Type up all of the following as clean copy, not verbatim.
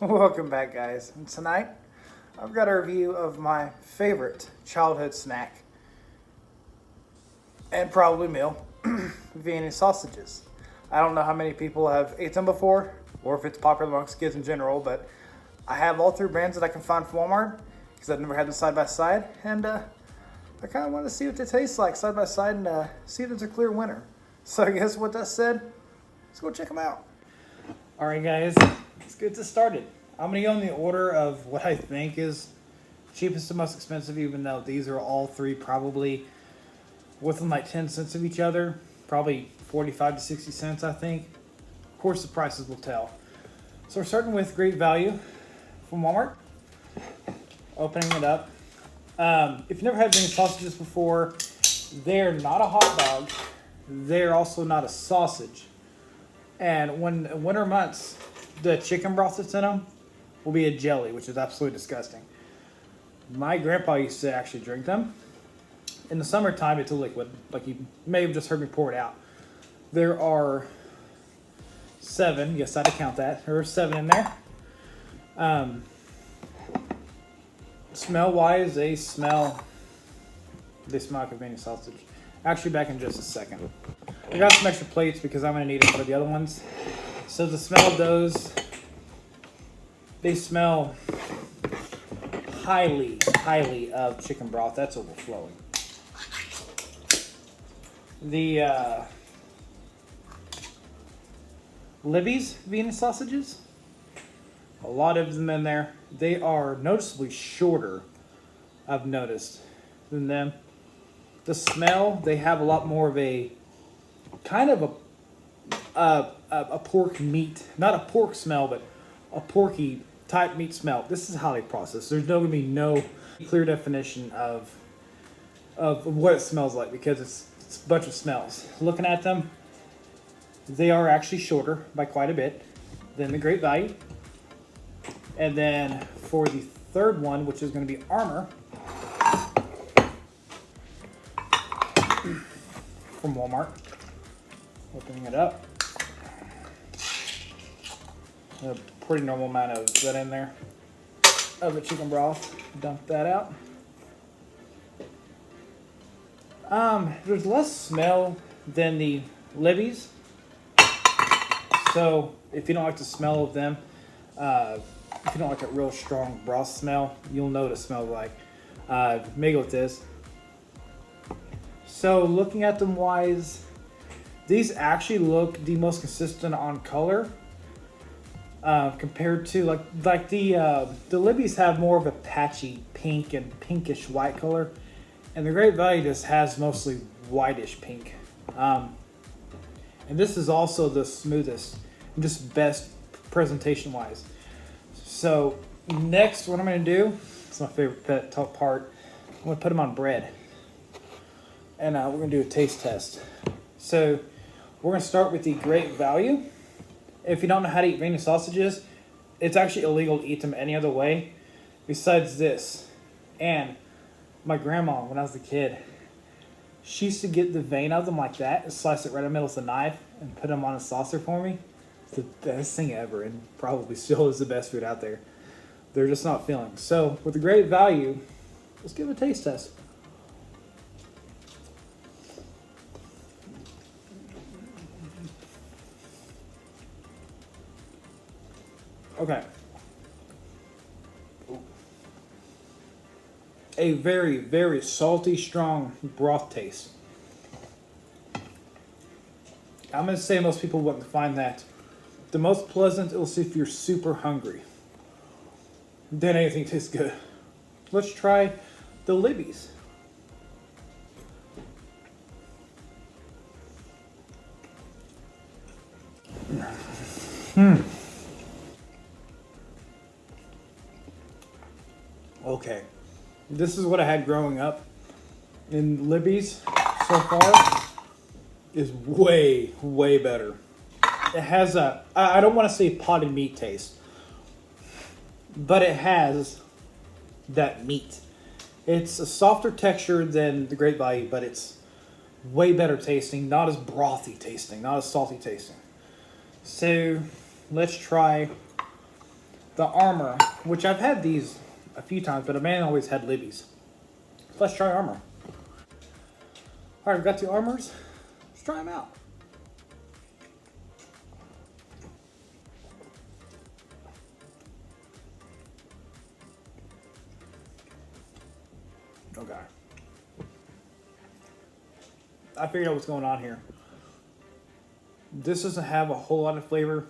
Welcome back, guys. And tonight, I've got a review of my favorite childhood snack and probably meal, Vienna sausages. I don't know how many people have ate them before, or if it's popular amongst kids in general, but I have all three brands that I can find from Walmart because I've never had them side by side, and I kind of want to see what they taste like side by side and see if there's a clear winner. So I guess with that said, let's go check them out. All right, guys, let's get this started. I'm going to go in the order of what I think is cheapest to most expensive, even though these are all three probably within like 10 cents of each other. Probably 45 to 60 cents, I think. Of course, the prices will tell. So we're starting with Great Value from Walmart. Opening it up. If you've never had Vienna sausages before, they're not a hot dog. They're also not a sausage. And when in winter months, the chicken broth that's in them will be a jelly, which is absolutely disgusting. My grandpa used to actually drink them. In the summertime, it's a liquid, like you may have just heard me pour it out. There are 7, yes, I had to count that. There are 7 in there. Smell-wise, they smell like a Vienna sausage. Actually, back in just a second. I got some extra plates because I'm going to need them for the other ones. So the smell of those, they smell highly of chicken broth. That's overflowing. The Libbys Vienna sausages, a lot of them in there. They are noticeably shorter, I've noticed, than them. The smell, they have a lot more of a kind of a pork meat, not a pork smell, but a porky type meat smell. This is highly processed. There's going to be no clear definition of what it smells like because it's a bunch of smells. Looking at them, they are actually shorter by quite a bit than the Great Value. And then for the third one, which is going to be Armour from Walmart. Opening it up. A pretty normal amount of that in there of the chicken broth. Dump that out. There's less smell than the Libbys. So if you don't like the smell of them, if you don't like a real strong broth smell, you'll know what it smells like. Maybe with this. So looking at them wise, these actually look the most consistent on color compared to like the Libbys have more of a patchy pink and pinkish white color, and the Great Value just has mostly whitish pink. And this is also the smoothest and just best presentation wise. So next, what I'm going to do, it's my favorite top part, I'm going to put them on bread. And we're going to do a taste test. So we're going to start with the Great Value. If you don't know how to eat Vienna sausages, it's actually illegal to eat them any other way besides this. And my grandma, when I was a kid, she used to get the vein of them like that and slice it right in the middle with a knife and put them on a saucer for me. It's the best thing ever, and probably still is the best food out there. They're just not feeling. So with the Great Value, let's give it a taste test. Okay. A very, very salty, strong broth taste. I'm going to say most people wouldn't find that the most pleasant. It'll see if you're super hungry. Then anything tastes good. Let's try the Libbys. Okay, this is what I had growing up. And Libbys so far is way, way better. It has a, I don't want to say potted meat taste, but it has that meat. It's a softer texture than the Great Value, but it's way better tasting, not as brothy tasting, not as salty tasting. So let's try the Armour, which I've had these a few times, but I mainly always had Libbys. Let's try Armour. All right, we've got the Armours. Let's try them out. Okay. I figured out what's going on here. This doesn't have a whole lot of flavor,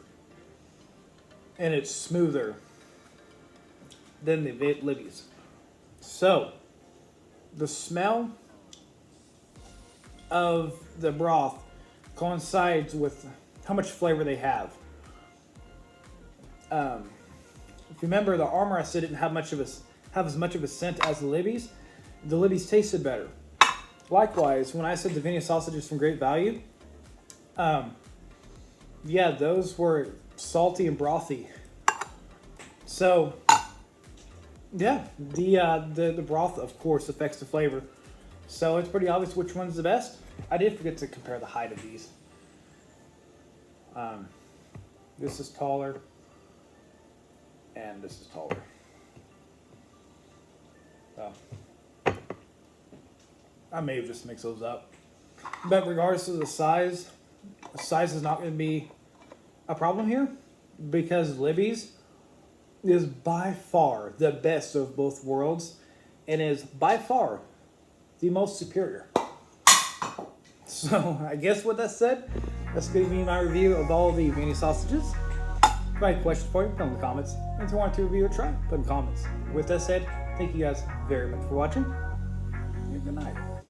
and it's smoother than the Libbys. So, the smell of the broth coincides with how much flavor they have. If you remember, the Armour I said didn't have as much of a scent as the Libbys. The Libbys tasted better. Likewise, when I said the Vienna sausages from Great Value, yeah, those were salty and brothy. So, yeah, the broth, of course, affects the flavor. So it's pretty obvious which one's the best. I did forget to compare the height of these. This is taller, and this is taller. So, I may have just mixed those up. But regardless of the size is not going to be a problem here, because Libbys is by far the best of both worlds and is by far the most superior. So I guess with that said, that's going to be my review of all the Vienna sausages. If I have a question for you, put in the comments. And if you want to review or try, put in the comments. With that said, thank you guys very much for watching. Good night.